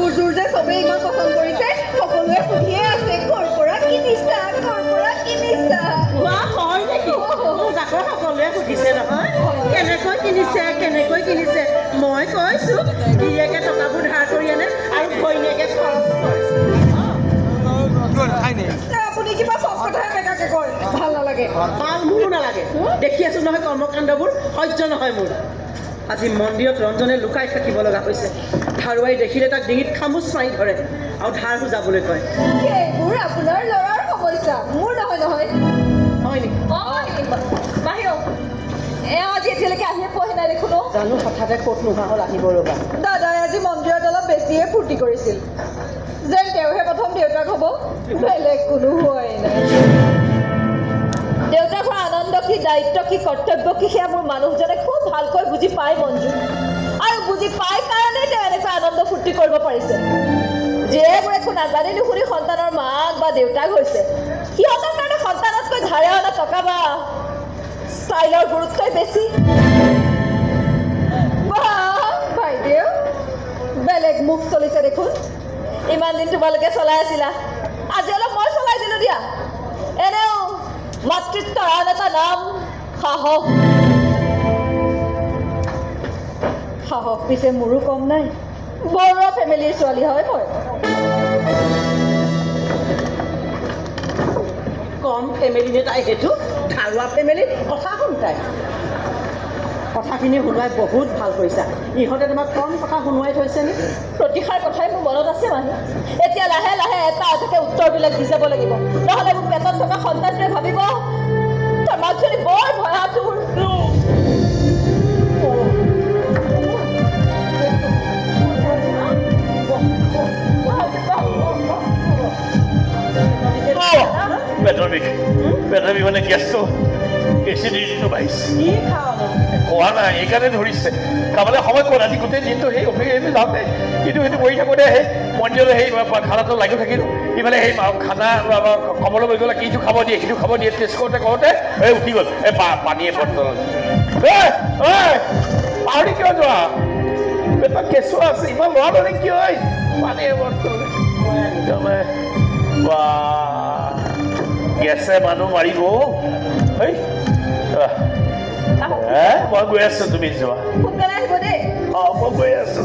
কাপোৰযোৰ যে চবেই ইমান পচন্দ কৰিছে, সকলোৱে সুধিয়ে আছে ক'ৰ পৰা কিনিছা, ক'ৰ পৰা কিনিছা। হয় নেকি? আকৌ সকলোৱে সুধিছে নহয় কেনেকৈ কিনিছে। মই কৈছো গিৰিয়েকে টকাবোৰ ধাৰ কৰি আনে আৰু ঘৈণীয়েকে খৰচ কৰে। আপুনি কিবা চব কথাই বেকাকে কয়, ভাল নালাগে। ভাল মোৰো নালাগে। দেখি আছো নহয় কৰ্মকাণ্ডবোৰ, সহ্য নহয় মোৰ। আজি মন্দিৰত ৰঞ্জনে লুকাই থাকিব লগা হৈছে। ধাৰুৱাই দেখিলে তাক ডিঙিত খামুচ মাৰি ধৰে আৰু ধাৰ বুজাবলৈ কয়। সেইবোৰ আপোনাৰ ল'ৰাৰ সমস্যা, মোৰ নহয়। হয় নেকি? বাহিৰ আজি এতিয়ালৈকে আহিয়ে পোৱাহি নাই দেখোন। জানো হঠাতে ক'ত নোহোৱা হ'ল, আহিব ৰ'বা। দাদাই আজি মন্দিৰত অলপ বেছিয়ে ফূৰ্তি কৰিছিল, যেন তেওঁহে প্ৰথম দেউতাক হ'ব, বেলেগ কোনো হোৱাই নাই। দেউতাক হোৱাৰ আনন্দ কি, দায়িত্ব কি, কৰ্তব্য কি, সেয়া মোৰ মানুহজনে খুব ভালকৈ বুজি পায় মঞ্জু। আৰু বুজি পায় কাৰণেই তেওঁ এনেকুৱা আনন্দ ফূৰ্তি কৰিব পাৰিছে। যিবোৰ একো নাজানি নুশুনি সন্তানৰ মাক বা দেউতাক হৈছে, সিহঁতৰ কাৰণে সন্তানতকৈ ধাৰে অনা টকা বা ষ্টাইলৰ গুৰুত্বই বেছি। বাইদেউ বেলেগ মুখ চলিছে দেখোন। ইমান দিন তোমালোকে চলাই আছিলা, আজি অলপ মই চলাই দিলো দিয়া। এনেও মাতৃত্বৰ আন এটা নাম সাহস। সাহস পিছে মোৰো কম নাই, বৰুৱা ফেমিলিৰ ছোৱালী হয় মই। কম ফেমিলি নে তাই? সেইটো ধাৰুৱা ফেমিলি কথা শুন তাই। কথাখিনি শুনোৱাই বহুত ভাল কৰিছা। ইহঁতে তোমাক কম কথা শুনোৱাই থৈছে নি? প্ৰতিষাৰ কথাই মোৰ মনত আছে মানুহ। এতিয়া লাহে লাহে এটা এটাকে উত্তৰবিলাক দি যাব লাগিব, নহ'লে মোৰ পেটত থকা সন্তানটোৱে ভাবিব তাৰ মাকজনী বৰ ভয়াতুৰ। পেটৰ বিষ মানে গেছটো এচিডিটিটো বাঢ়িছে। খোৱা নাই এইকাৰণে ধৰিছে। খাবলৈ সময় ক'ত? আজি গোটেই দিনটো সেই অফিচ যাওঁতে ইটো সিটো কৰি থাকোঁতে সেই মন্দিৰত সেই খানাটো লাগি থাকিলোঁ। ইফালে সেই খানা কমলৈ গৈ গ'লে কিটো খাব দিয়ে সিটো খাব দিয়ে, টেষ্ট কৰোঁতে এই উঠি গ'ল এই পানীয়ে বটল। পাহৰি কিয় যোৱা? পেটত কেঁচুৱা আছে, ইমান ল'ৰা ল'লে কিয়? পানীয়ে বটল গেছে মানুহ মাৰিব। মই গৈ আছো, তুমি যোৱা। সোনকালে আহিব দেই। মই গৈ আছো।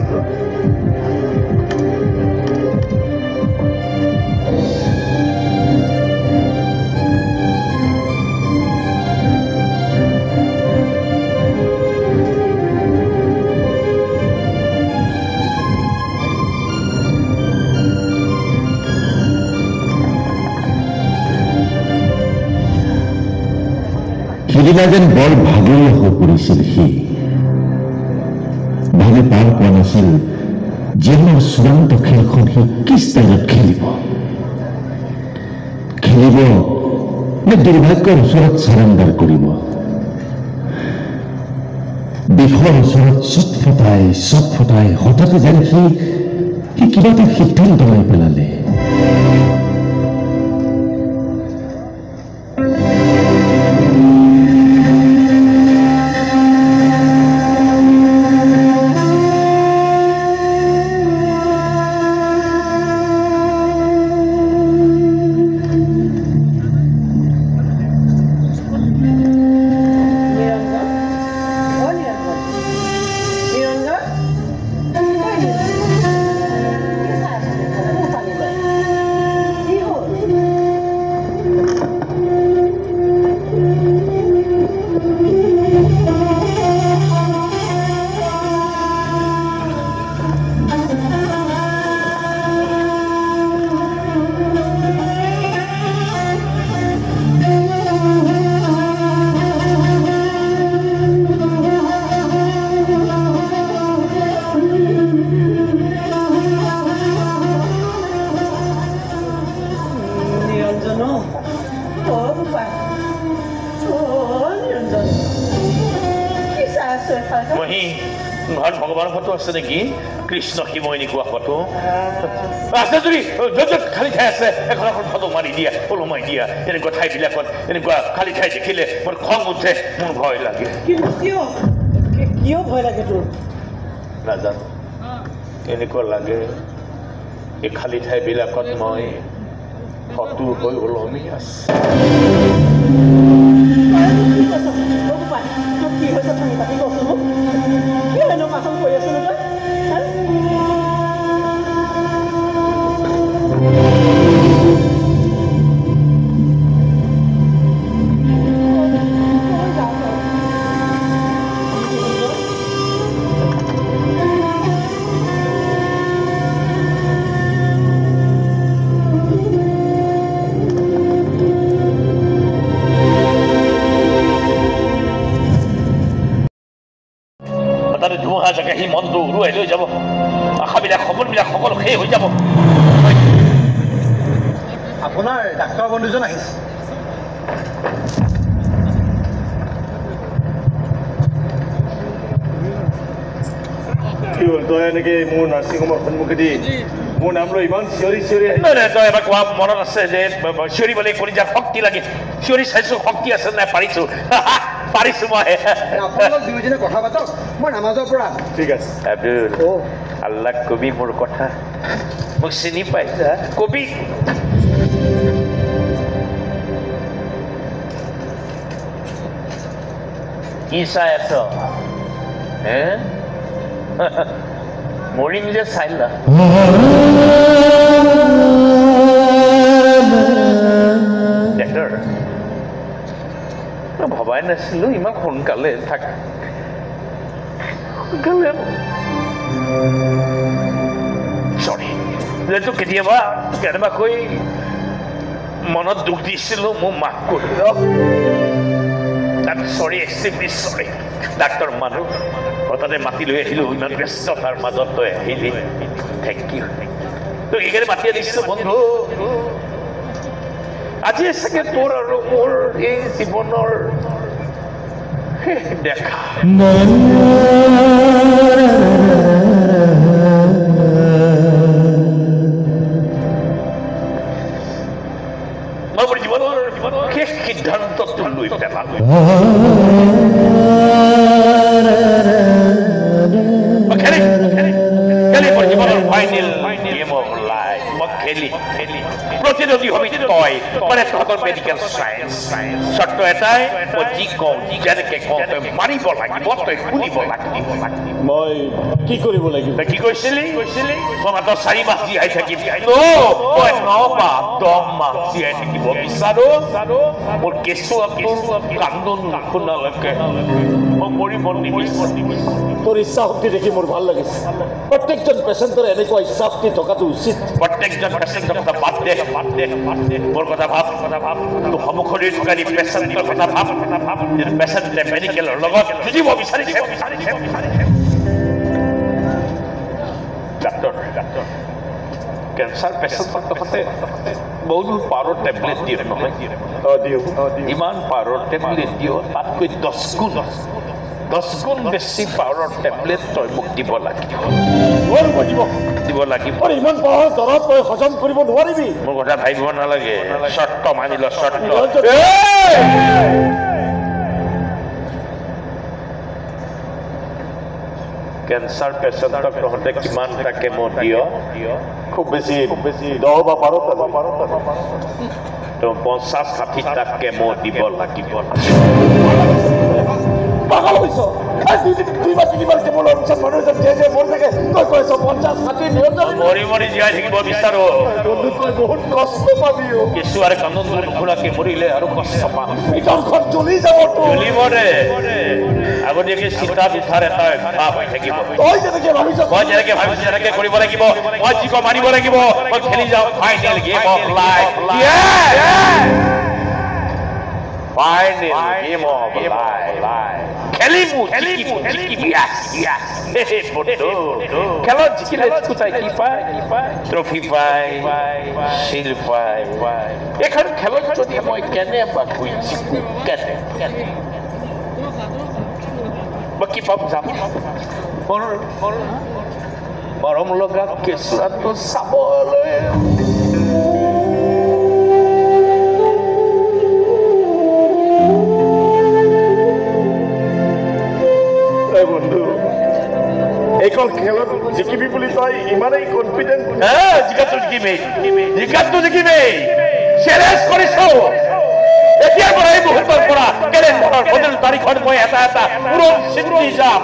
সিদিনা যেন বৰ ভাগৰীয়া হৈ পৰিছিল সি। ভাবে পাৰ পোৱা নাছিল জীৱনৰ চূড়ান্ত খেলখন সি কি ষ্টাইলত খেলিব নে দুৰ্ভাগ্যৰ ওচৰত চাৰেণ্ডাৰ কৰিব। বিষৰ ওচৰত চট ফটাই হঠাতে যেন সি কিবা এটা সিদ্ধান্ত লৈ পেলালে। ঘৰত ভগৱানৰ ফটো আছে নেকি? কৃষ্ণ শিৱ এনেকুৱা ফটো আছে যদি য'ত য'ত খালী ঠাই আছে এখন এখন ফটো মাৰি দিয়া, ওলমাই দিয়া। এনেকুৱা ঠাইবিলাকত এনেকুৱা খালী ঠাই দেখিলে মোৰ খং উঠে, মোৰ ভয় লাগে। কিয় ভয় লাগে তোৰ? নাজানো, এনেকুৱা লাগে এই খালী ঠাইবিলাকত মই শত্ৰু হৈ ওলমি আছো কি হৈছে ভাঙি পাতি কচোন মোক কি এনেকুৱা কাম কৰি আছো তই ধুমুহা জাগে সি মনটো উৰুৱাই লৈ যাব আশাবিলাক সপোনবিলাক সকলো শেষ হৈ যাব আপোনাৰ ডাক্তৰ বন্ধুজন আহিছে কি হ'ল তই এনেকে মোৰ নাৰ্ছিং হোমৰ সন্মুখেদি মোৰ নাম লৈ ইমান চিঞৰি চিঞৰি নাই তই এবাৰ কোৱা মনত আছে যে চিঞৰিবলৈ কলিজাৰ শক্তি লাগে চিঞৰি চাইছো শক্তি আছে নাই পাৰিছো পাৰিছো মই আপোনালোক দুয়োজনে কথা পাতক মই নামাজৰ পৰা ঠিক আছে আব্দুল আল্লাহ কবি মোৰ কথা মোক চিনি পাইছা কবি কি চাই আছ হে মৰিম যে চাইলা ডাক্তৰ ভবাই নাছিলো ইমান সোনকালে থাক সোনকালে চৰি যিহেতু কেতিয়াবাকৈ মনত দুখ দিছিলো মোৰ মাক কৰি চৰি এক্সট্ৰিমলি চৰি ডাক্তৰ মানুহ হঠাতে মাতি লৈ আহিলো ইমান ব্যস্ততাৰ মাজত তই আহিলি থেংক ইউ তই এইকাৰণে মাতি আনিছো বন্ধু আজি চাগে তোৰ আৰু মোৰ এই জীৱনৰ দেখা মই মোৰ জীৱনৰ শেষ সিদ্ধান্তটো লৈ পেলালো খেলি মোৰ জীৱনৰ ফাইনেল গেম অফ লাইফ মই খেলি প্ৰতিনিধি হবি তই মানে তহঁতৰ মেডিকেল চায়েন্স চৰ্ত এটাই মই যি কওঁ যেনেকে কওঁ তই মাৰিব লাগিব তই শুনিব লাগিব মই কি কৰিব লাগিব তই কি কৈছিলি মই মাত্ৰ 4 মাহ জীয়াই থাকিম মই 9 মাহ 10 মাহ জীয়াই থাকিব বিচাৰো মোৰ কেঁচুৱাটো কান্দোন নুশুনালৈকে মই মৰিব নিবিচাৰো তোৰ ইচ্ছা শক্তি দেখি মোৰ ভাল লাগিছে প্ৰত্যেকজন পেচেণ্টৰ এনেকুৱা ইচ্ছা শক্তি থকাটো উচিত প্ৰত্যেকজন পেচেণ্টৰ কথা বাদ দে মোৰ কথা ভাব তোৰ সন্মুখলৈ থকা পেচেণ্টৰ কথা ভাব পেচেণ্টে মেডিকেলৰ লগত যুঁজিব বিচাৰিছে ডাক্তৰ কেঞ্চাৰ পেচেণ্টৰ লগতে বহুত পাৱাৰৰ টেবলেট দিয়ে নহয় ইমান পাৱাৰৰ টেবলেট দিয় তাতকৈ 10 গুণ বেছি পাৱাৰৰ টেবলেট তই মোক দিব লাগিব ইমান পাৱাৰ দৰৱ তই হজম কৰিব নোৱাৰিবি মোৰ কথা ভাবিব নালাগে চৰ্ত মানি ল চৰ্ত কেঞ্চাৰ পেচেণ্টক তহঁতে কিমানটা কেমো দিয় খুব বেছি 10 বা 12 তো 50-60টা কেমো দিব লাগিব পাগল হৈছ দুইবাৰ তিনিবাৰ কেৱলৰ পিছত মানুহ এজন যে মোৰ থাকে তই কৈছ 50-60 নিৰন্তৰ মৰি জীয়াই থাকিব বিচাৰো তই বহুত কষ্ট পাবি কেঁচুৱাৰে কান্দোন নুশুনাকে মৰিলে আৰু কষ্ট পাম ভিতৰখন জ্বলি যাব জ্বলিব দে আগতীয়াকে চিন্তা বিচাৰ এটা অভ্যাস হৈ থাকিব তই যেনেকে ভাবিছ মই যেনেকে ভাবিছো তেনেকে কৰিব লাগিব মই যি কওঁ মানিব লাগিব মই খেলি যাওঁ final game of life final game of life খেলিবো খেলত জিকিলে কোথায় কি পায় ট্ৰফি পায় শিল পায় এখন খেলত যদি মই কেনেবাকৈ জিকো কেনে মই কি পাম যাম মৰম লগা কেঁচুৱাটো চাবলৈ বন্ধু এইখন খেলত জিকিবি বুলি তই ইমানেই কনফিডেন্ট জিকাতটো জিকিমেই জিকাতটো জিকিমেই চেলেঞ্জ কৰিছো এতিয়াৰ পৰা এই মুহূৰ্তৰ পৰা কেলেণ্ডাৰৰ 15 তাৰিখত মই এটা পুৰণ চিঠি যাম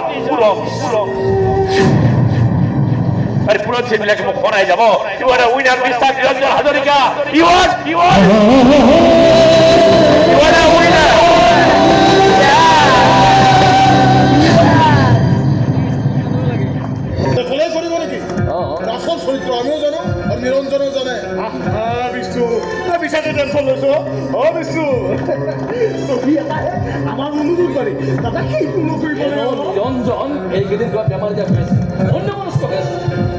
আৰু পুৰণ চিঠিবিলাকে মোক শুনাই যাব you are winner mister Niranjan Hazarika you are winner আসল চৰিত্ৰ আমিও জানো আৰু নিৰঞ্জনেও জানে বিষ্ণু বিচাৰি টেনশ্যন লৈছো বিষ্ণু চহী এটাহে আমাৰ মনোযোগ পাৰি দাদা সেইটো নকৰিব নিৰঞ্জন এইকেইদিন কিবা বেমাৰ যে হৈছে অন্যমনস্ক হৈ আছে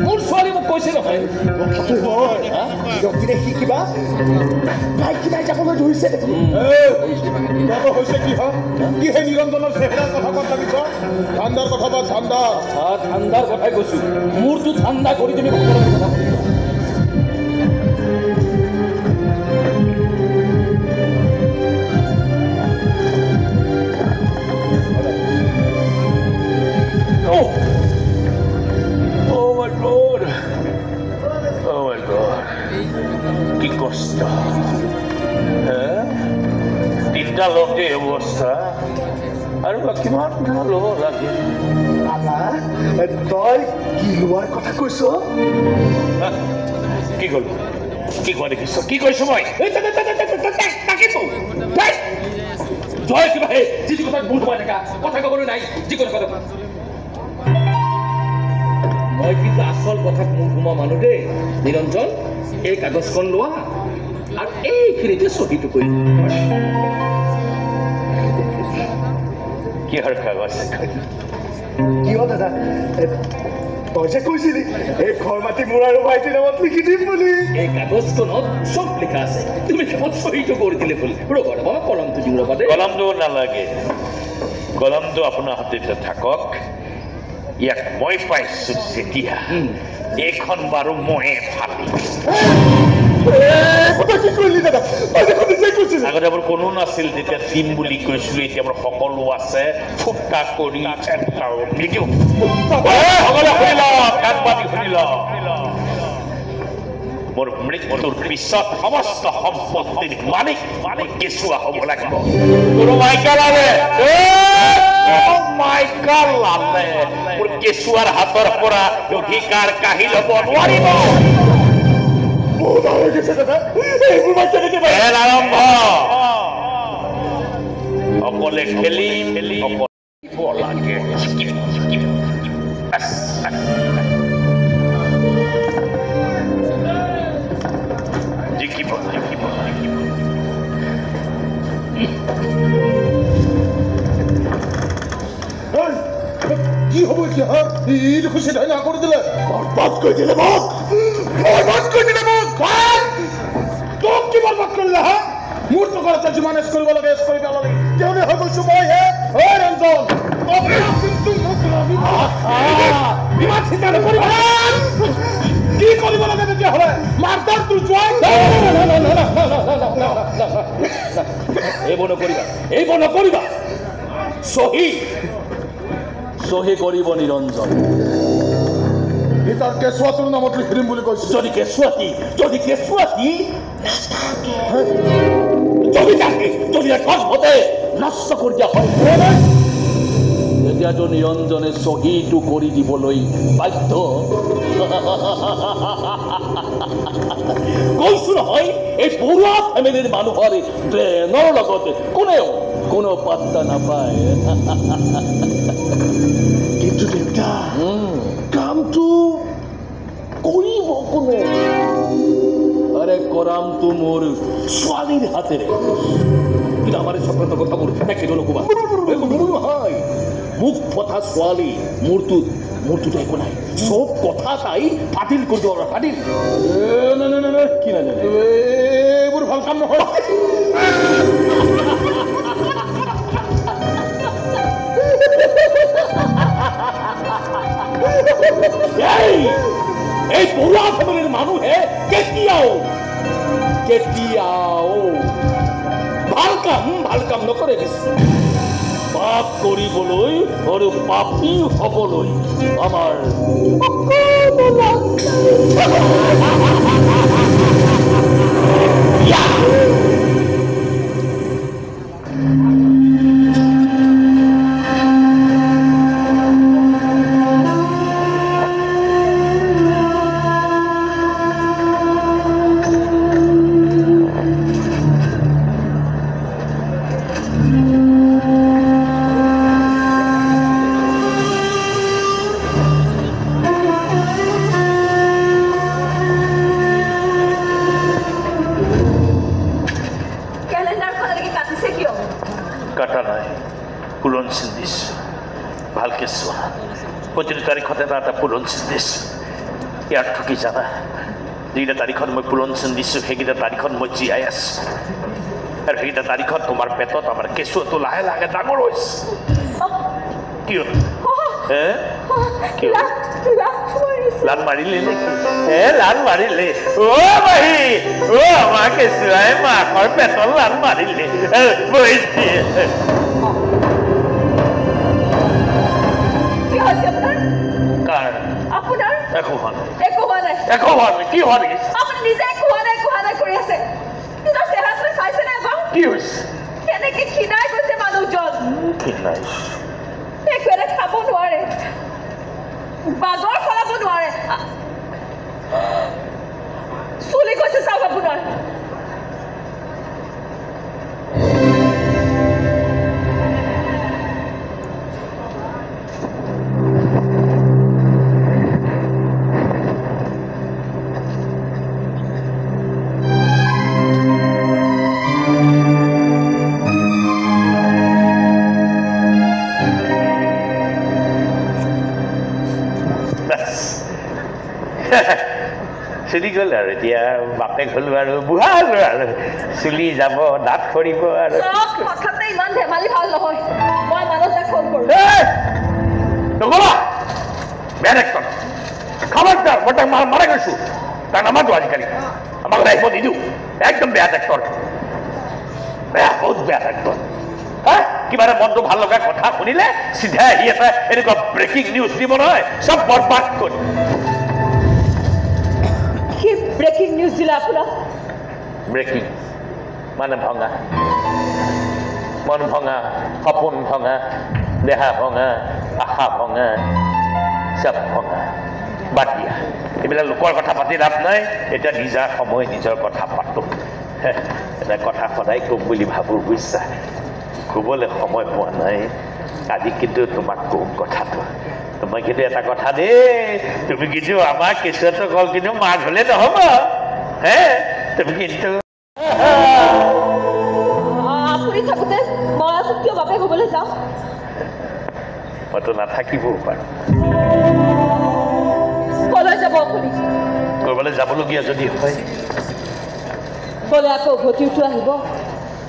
মোৰ ছোৱালী মোক কৈছে নহয় কথাটো হয় ব্যক্তিৰে সি কিবা তাই কিবাই যাবলৈ ধৰিছে হৈছে কি হয় কি সেই নিৰঞ্জনৰ চেহেৰাৰ কথা ক'ত লাগিছ ঠাণ্ডাৰ কথা বা ঠাণ্ডাৰ কথাই কৈছো মোৰতো ঠাণ্ডা কৰি তুমি কথা কি কষ্ট তিনটা লগে অৱস্থা আৰু কিমান ভালো লাগে তই কি লোৱাৰ কথা কৈছ কি কলো কি কোৱা দেখিছ কি কৈছো মই তাকেতো জয় কিবা সেই যি কথা ভুল হোৱা দেখা কথা ক'বলৈ নাই যিকোনো কথা মই কিন্তু আসল কথাত মোৰ ঘুমা মানুহ দেই নিৰঞ্জন এই কাগজখন লোৱা আৰু এইখিনিতে চহীটো কৰি কিহৰ কাগজ কিয় দাদা তই যে কৈছিলি এই ঘৰ মাটি মোৰ আৰু ভাইটিৰ নামত লিখি দিম বুলি এই কাগজখনত চব লিখা আছে তুমি কেৱল চহীটো কৰি দিলে বুলি ৰ'বা ৰ'বা কলমটো দিওঁ ৰ'বা দেই কলমটো নালাগে কলমটো আপোনাৰ হাততে থাকক ইয়াক মই পাইছো যেতিয়া এইখন বাৰু ময়ে ফালি আগতে মোৰ কোনো নাছিল যেতিয়া টিম বুলি কৈছিলো এতিয়া মোৰ সকলো আছে ফুটা কৰি মোৰ মৃত্যুৰ পিছত সমস্ত সম্পত্তিৰ মালিক কেঁচুৱা হ'ব লাগিব মোৰ কেঁচুৱাৰ হাতৰ পৰা অধিকাৰ কাঢ়ি ল'ব নোৱাৰিব খেল আৰম্ভ অকলে খেলি লাগে জিকিব কি হ'ব এতিয়া ই দেখোন চিধাই না কৰি দিলে বৰবাদ কৰি দিলে মোক তোক কি বৰবাদ কৰিলে হা মোৰ তো ঘৰতে যিমান এছ কৰিব লাগে এছ কৰি পেলালি তেওঁনে হৈ গৈছো মই হে ৰঞ্জন ইমান চিন্তা নকৰিবা কি কৰিব লাগে তেতিয়াহ'লে মাৰ্টাৰ তোৰ যোৱা এইবোৰ নকৰিবা চহী কৰিব নিৰঞ্জন সি তাৰ কেঁচুৱাটোৰ নামত লিখি দিম বুলি কৈছে যদি কেঁচুৱাটি যদি গছতে নষ্ট কৰি দিয়া হয় তেতিয়াতো নিৰঞ্জনে চহীটো কৰি দিবলৈ বাধ্য কৈছো নহয় এই বৰুৱা ফেমিলিৰ মানুহৰ ব্ৰেইনৰ লগতে কোনো পাত্তা নাপায় কিন্তু দেউতা কামটো কৰিব কোনে আৰে কৰামটো মোৰ ছোৱালীৰ হাতেৰে কিন্তু আমাৰ চক্ৰত কথাবোৰ তাকে নকবা নহয় মুখ ফটা ছোৱালী মূৰটোত একো নাই চব কথা তাই ফাটিল কৰি দিব ফাটিল কি নাজানে এইবোৰ ভাল কাম নহয় এই বৰুৱা ফেমিলিৰ মানুহে কেতিয়াও ভাল কাম নকৰে পাপ কৰিবলৈ আৰু পাপী হ'বলৈ আমাৰ ভালকে চোৱা প্ৰতিটো তাৰিখত এটা পুৰণি দিছোঁ ইয়াৰ ঠকি জানা যিকেইটা তাৰিখত মই পুৰণি দিছোঁ সেইকেইটা তাৰিখত মই জীয়াই আছোঁ আৰু সেইকেইটা তাৰিখত তোমাৰ পেটত আমাৰ কেঁচুৱাটো লাহে লাহে ডাঙৰ হৈছে কিয় লাল মাৰিলে নেকি লাল মাৰিলে মাহী আমাৰ কেঁচুৱাই মাকৰ পেটত লাল মাৰিলে খাব নোৱাৰে বাগৰ চলাব নোৱাৰে চুলি গৈছে চাব আপোনাৰ চুলি গ'ল আৰু এতিয়া বাপেক হ'লো আৰু বুঢ়া হ'লো আৰু চুলি যাব দাঁত সৰিব আৰু ইমান ধেমালি ভাল নহয় মই মানুহক ফোন কৰোঁ বেয়া ডাক্তৰ খবৰদাৰ মই তাক মাৰা গৈছোঁ তাক নামাতো আজিকালি আমাক ৰাখিব নিদিওঁ একদম বেয়া ডাক্তৰ বেয়া বহুত বেয়া ডাক্তৰ কিবা এটা মনটো ভাল লগা কথা শুনিলে চিধাই আহি আছে এনেকুৱা ব্ৰেকিং নিউজ দিব নহয় চব বৰবাদ কৰি ব্ৰেকিং নিউজ দিলে আপোনাক ব্ৰেকিং মানে ভঙা মন ভঙা সপোন ভঙা দেহা ভঙা আশা ভঙা চব ভঙা বাদ দিয়া এইবিলাক লোকৰ কথা পাতি লাভ নাই এতিয়া নিজা সময় নিজৰ কথা পাতোঁ এটা কথা সদায় ক'ম বুলি ভাবোঁ বুজিছা ক'বলৈ সময় পোৱা নাই আজি কিন্তু তোমাক ক'ম কথাটো তোমাক কিন্তু এটা কথা দেই তুমি কিন্তু আমাৰ কেঁচুৱাটো কল কিন্তু মাক হ'লে নহ'ব তুমি কিন্তু আপুনি থাকোঁতে মই আকৌ কিয় বাপেক হ'বলৈ যাওঁ মইতো নাথাকিবও পাৰোঁ ক'লৈ যাব আপুনি ক'ৰবালৈ যাবলগীয়া যদি হয় গ'লে আকৌ উভতি উঠি আহিব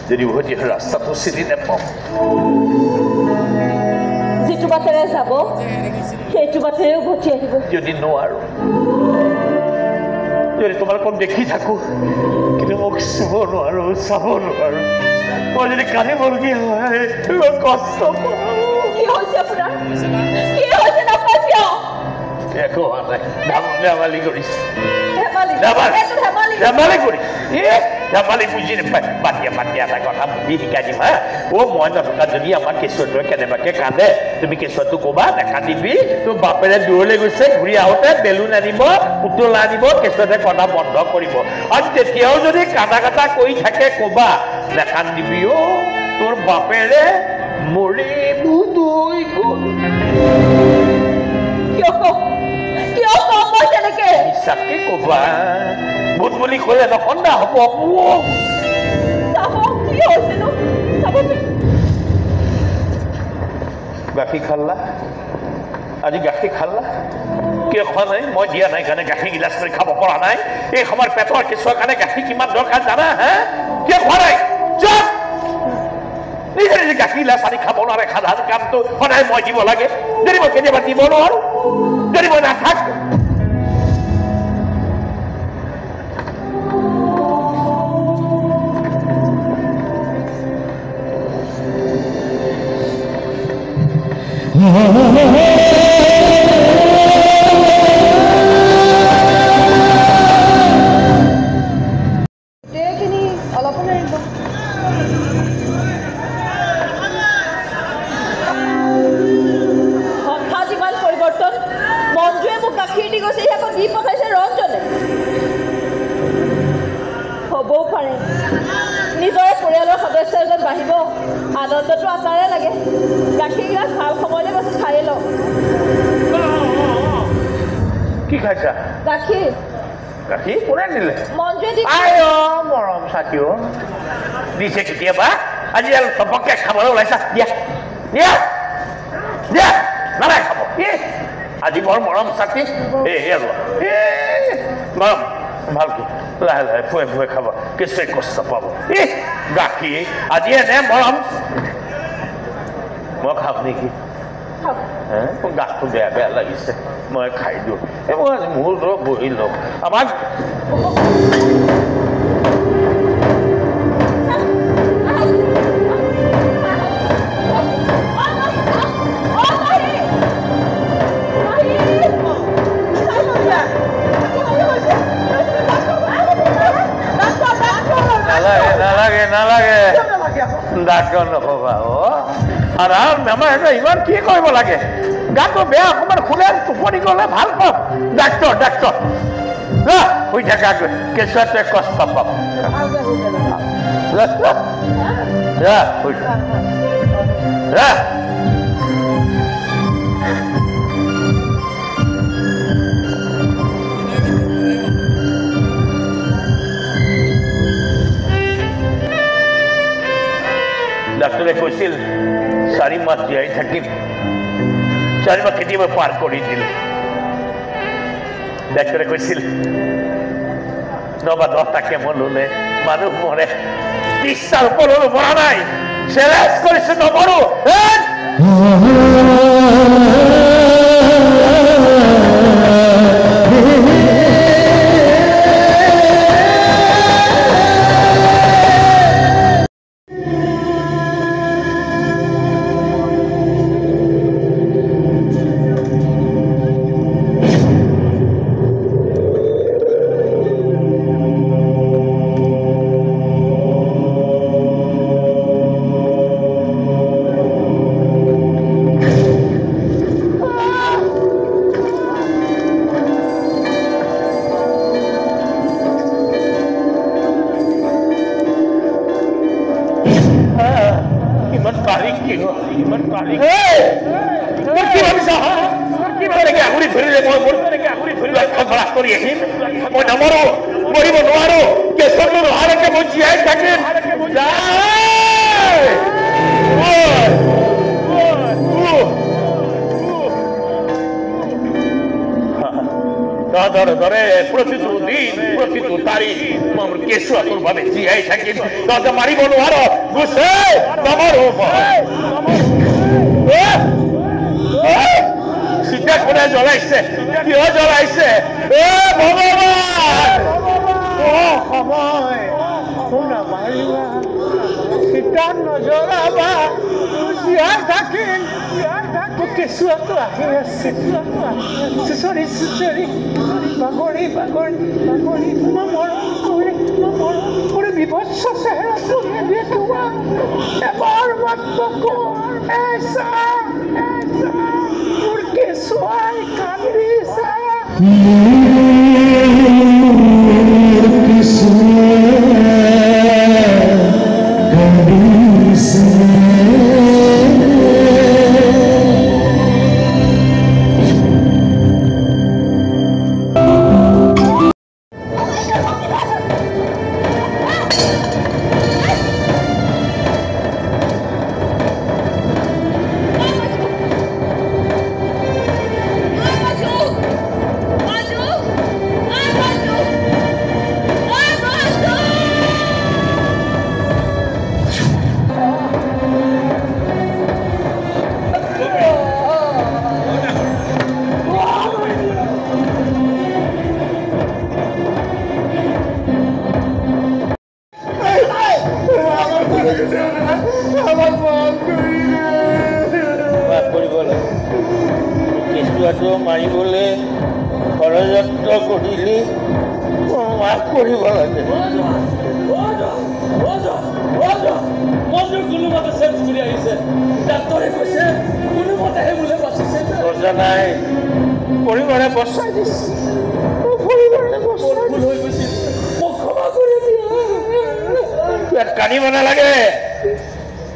যদি উভতি আহে ৰাস্তাটো চিনি নাপাওঁ যিটো বাটেৰে যাব সেইটো বাটেৰে উভতি আহিব যদি নোৱাৰোঁ যদি তোমালোকক দেখি থাকোঁ কিন্তু মোক চুব নোৱাৰোঁ চাব নোৱাৰোঁ মই যদি কান্দিবলগীয়া হয় কষ্ট পাওঁ কি হৈছে আপোনাৰ কি হৈছে নাপায় কিয় একো হোৱা নাই ধেমালি কৰিছে ধেমালি কৰি ধেমালি বুজি নাপায় বাটিয়া এটা কথা বুজি শিকাই দিম মই নথকা যদি আমাৰ কেঁচুৱাটোৱে কেনেবাকৈ কান্দে তুমি কেঁচুৱাটো ক'বা নাকান্দিবি তোৰ বাপেৰে দূৰলৈ গৈছে ঘূৰি আহোঁতে বেলুন আনিব পুতলা আনিব কেঁচুৱাটোৱে কন্দা বন্ধ কৰিব আৰু তেতিয়াও যদি কান্দা কাটা কৰি থাকে ক'বা নাকান্দিবি তোৰ বাপেৰে মৰি বুদৈ গ'ল মিছাকে ক'বা বুট বুলি ক'লে নকন্দা হ'ব গাখীৰ খালা আজি গাখীৰ খালা কিয় খোৱা নাই মই দিয়া নাই কাৰণে গাখীৰ গিলাচ কৰি খাব পৰা নাই এই সময়ত পেটৰ কেঁচুৱাৰ কাৰণে গাখীৰ কিমান দৰকাৰ জানা কিয় খোৱা নাই নিজে নিজে গাখীৰ গিলাচ আনি খাব নোৱাৰে সাধাৰণ কামটো সদায় মই দিব লাগে যদি মই কেতিয়াবা দিব নোৱাৰো যদি মই নাথাকো গোটেইখিনি অলপো নেৰিব সন্থা যিমান পৰিৱৰ্তন মঞ্জুৱে মোক গাখীৰ দি গৈছে আকৌ দি পঠাইছে ৰঞ্জনে হ'বও পাৰে নিজৰ পৰিয়ালৰ সদস্য এজন বাঢ়িব আনন্দটো আচাৰে লাগে গাখীৰগিলাচ ভাল সময়লৈ গৈছে খাই লওঁ কি খাইছা গাখীৰ গাখীৰ কোনে দিলে মঞ্জুৱে দি আই মৰম চাকিও দিছে কেতিয়াবা আজি আৰু চবকে খাবলৈ ওলাইছা দিয়া দিয়া দিয়া নালাগে খাব আজি বৰ মৰম চাকি আৰু মৰম ভালকে লাহে লাহে ফুৱে ফুৱে খাব কিছুৱে কষ্ট পাব গাখীৰ আজি এনে মৰম মই খাম নেকি গাটো বেয়া বেয়া লাগিছে মই খাই দিওঁ এইবোৰ আজি মোৰ লগত বহি লওক আমাক নালাগে নালাগে ডাক্তৰ নকবা আৰু আমাৰ এটা ইমান কি কৰিব লাগে গাটো বেয়া অকণমান শুলে টোপনি গ'লে ভাল পাম ডাক্তৰ ডাক্তৰ শুই থাকা কেঁচুৱাটোৱে কষ্ট পাব ডাক্তৰে কৈছিল 4 মাহ জীয়াই থাকিম 4 মাহ কেতিয়াবা পাৰ কৰি দিলে ডাক্তৰে কৈছিল 9 বা 10টা কেমো ল'লে মানুহ মৰে 30টাৰ ওপৰলৈ মৰা নাই চেলেঞ্জ কৰিছে নমৰো মই নমৰো মৰিব নোৱাৰো কেঁচুৱাটো নোহাৰকে মই জীয়াই থাকিম ধৰে প্ৰতিটো দিন প্ৰতিটো তাৰিখ মই মোৰ কেঁচুৱাটোৰ বাবে জীয়াই থাকিম তহঁতে মাৰিব নোৱাৰ বুজছে নমৰো চিতা কোনে জ্বলাইছে কিয় জ্বলাইছে ভগৱান সময় নামাৰিবা চিতা নজ্বলাবা জীয়াই থাকিম কেঁচুৱাটো আহি আছে চুচৰি চুচৰি বাগৰি বাগৰি বাগৰি মৰম কৰি বিভৎস চেহেৰাটো দেখুৱা এবাৰ মাত্ৰ এচা মোৰ কেঁচুৱাই কান্দিছে Maju! মাফ কৰিব লাগে মন্দিৰ কোনোমতে চেঞ্জ কৰি আহিছে ডাক্তৰে কৈছে কোনোমতেহে বোলে বাচিছে দৰ্জা নাই পৰিবাৰে বচাই দিছে ভুল হৈ গৈছিল মোক ক্ষমা কৰি দিয়া ইয়াত কান্দিব নালাগে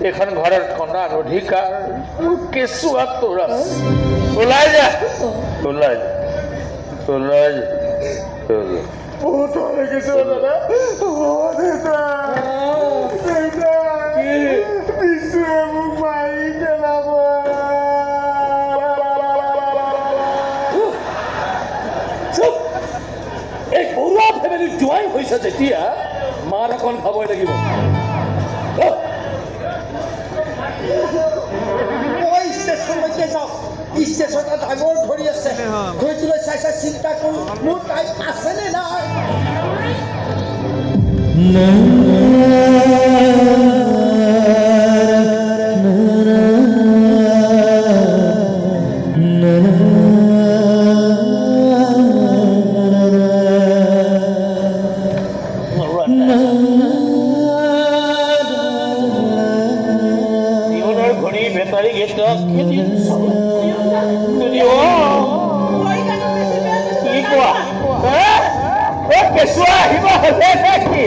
এইখন ঘৰত কন্দাৰ অধিকাৰ কেঁচুৱা তোৰ আছে ওলাই যা ওলাই যা ওলাই যা বহুত লাগিছে দাদা বিশুৱে মোক মাৰি পেলাব এই বৰুৱা ফেমিলিৰ জোৱাই হৈছে যেতিয়া মাৰ অকণ খাবই লাগিব ষ্টেচনলৈকে যাওঁ ষ্টেচনত ডাঙৰ ধৰি আছে ধৰিবলৈ চাই চাই চিন্তা কৰোঁ মোৰ টাইম আছেনে নাই জীৱনৰ ঘড়ী বেটাৰী গেট খেদি কি কোৱা কেঁচুৱা আহিব হ'লে নেকি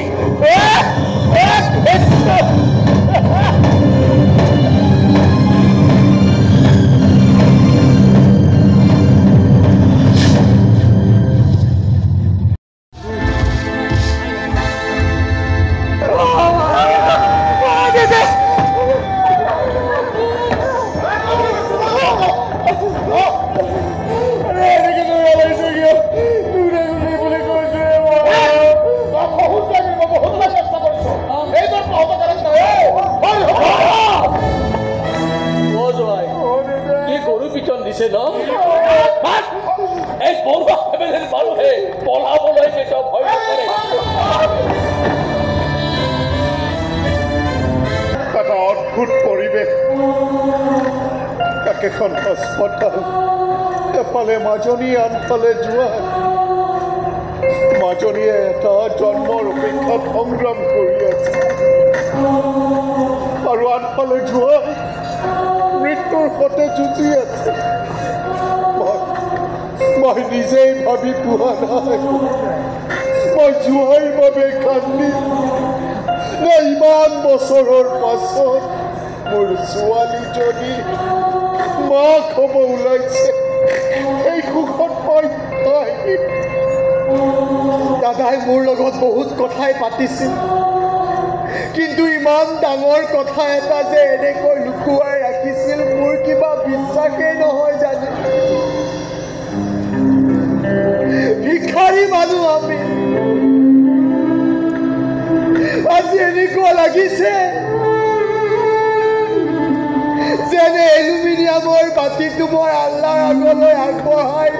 দিছে ন এই বৰুৱা ফেমিলিৰ মানুহে পলাবলৈ কেতিয়াও ভয় নকৰে এটা অদ্ভুত পৰিৱেশ একেখন হাস্পতাল এফালে মাজনী আনফালে যোৱা মাজনীয়ে এটা জন্মৰ অপেক্ষাত সংগ্ৰাম কৰি আছে আৰু আনফালে যোৱা মৃত্যুৰ সতে যুঁজি আছে মই নিজেই ভাবি পোৱা নাই মই জোৱাইৰ বাবে কান্দি নে ইমান বছৰৰ পাছত মোৰ ছোৱালীজনী মাক হ'ব ওলাইছে এই সুখত মই দাদাই মোৰ লগত বহুত কথাই পাতিছিল কিন্তু ইমান ডাঙৰ কথা এটা যে এনেকৈ লুকুৱাই ৰাখিছিল মোৰ কিবা বিশ্বাসেই নহয় জানে ভিক্ষাৰী মানুহ আমি আজি এনেকুৱা লাগিছে যেনে এলুমিনিয়ামৰ বাতিটো মই আল্লাহৰ আগলৈ আগবঢ়াই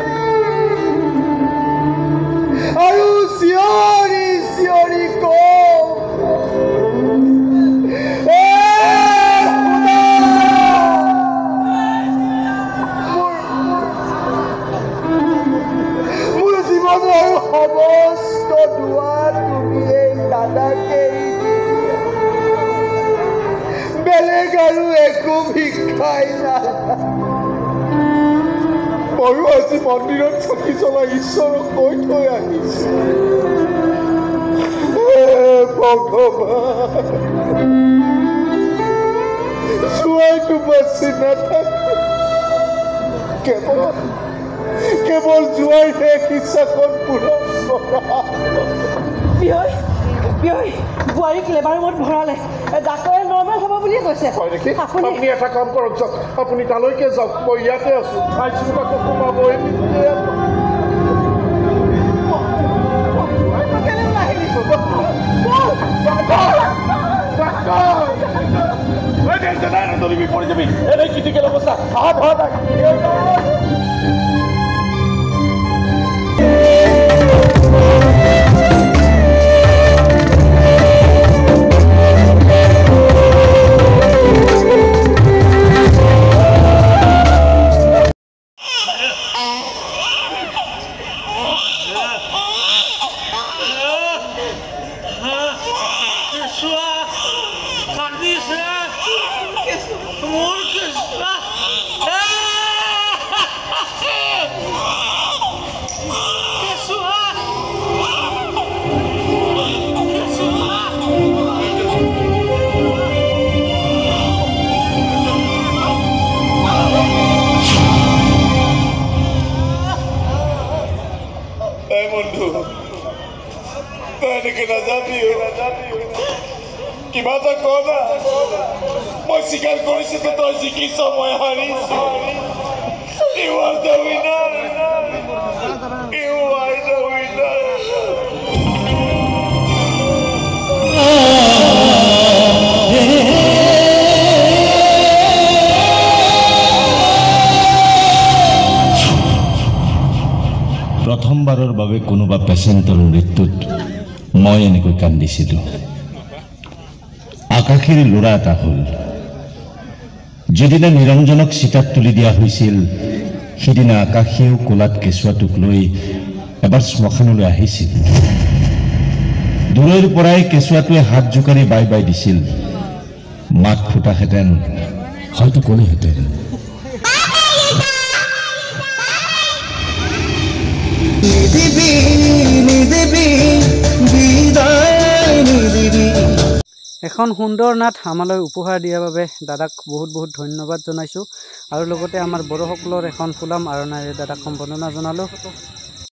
আৰু চিঞৰি চিঞৰি কওঁ মোৰ জীৱনৰ সমস্ত দুৱাৰ তুমিয়ে দাদাকে বেলেগ আৰু একো ভিক্ষাই নাই ময়ো আজি মন্দিৰত চাকি জ্বলাই ঈশ্বৰক কৈ থৈ আহিছো ভগৱান জোৱাইটো বাচি নাথাকে কেৱল জোৱাই শেষ ইচ্ছাখন পূৰণ কৰা বোৱাৰীক লেবাৰ ৰুমত ভৰালে ডাক্তৰে নৰ্মেল হ'ব বুলিয়ে কৈছে হয় নেকি আপুনি এটা কাম কৰক যাওক আপুনি তালৈকে যাওক মই ইয়াতে আছো আইচিউত আকৌ সোমাবই পড়ে যাবি এই ক্রিটিক্যাল অবস্থা হাত হাত বন্ধু তই এনেকে নাযাবি কিবা এটা ক না মই স্বীকাৰ কৰিছো যে তই জিকিছ মই হাৰিছো You are the winner. You are the winner. প্ৰথমবাৰৰ বাবে কোনোবা পেচেণ্টৰ মৃত্যুত মই এনেকৈ কান্দিছিলোঁ আকাশীৰ ল'ৰা এটা হ'ল যিদিনা নিৰঞ্জনক চিতাত তুলি দিয়া হৈছিল সিদিনা আকাশীয়েও কোলাত কেঁচুৱাটোক লৈ এবাৰ শ্মশানলৈ আহিছিল দূৰৰ পৰাই কেঁচুৱাটোৱে হাত জোকাৰি বাই বাই দিছিল মাত ফুটাহেঁতেন হয়তো ক'লেহেঁতেন এখন সুন্দৰ নাট আমালৈ উপহাৰ দিয়াৰ বাবে দাদাক বহুত বহুত ধন্যবাদ জনাইছোঁ আৰু লগতে আমাৰ বড়োসকলৰ এখন ফুলাম আৰণাৰে দাদাক সম্বৰ্ধনা জনালোঁ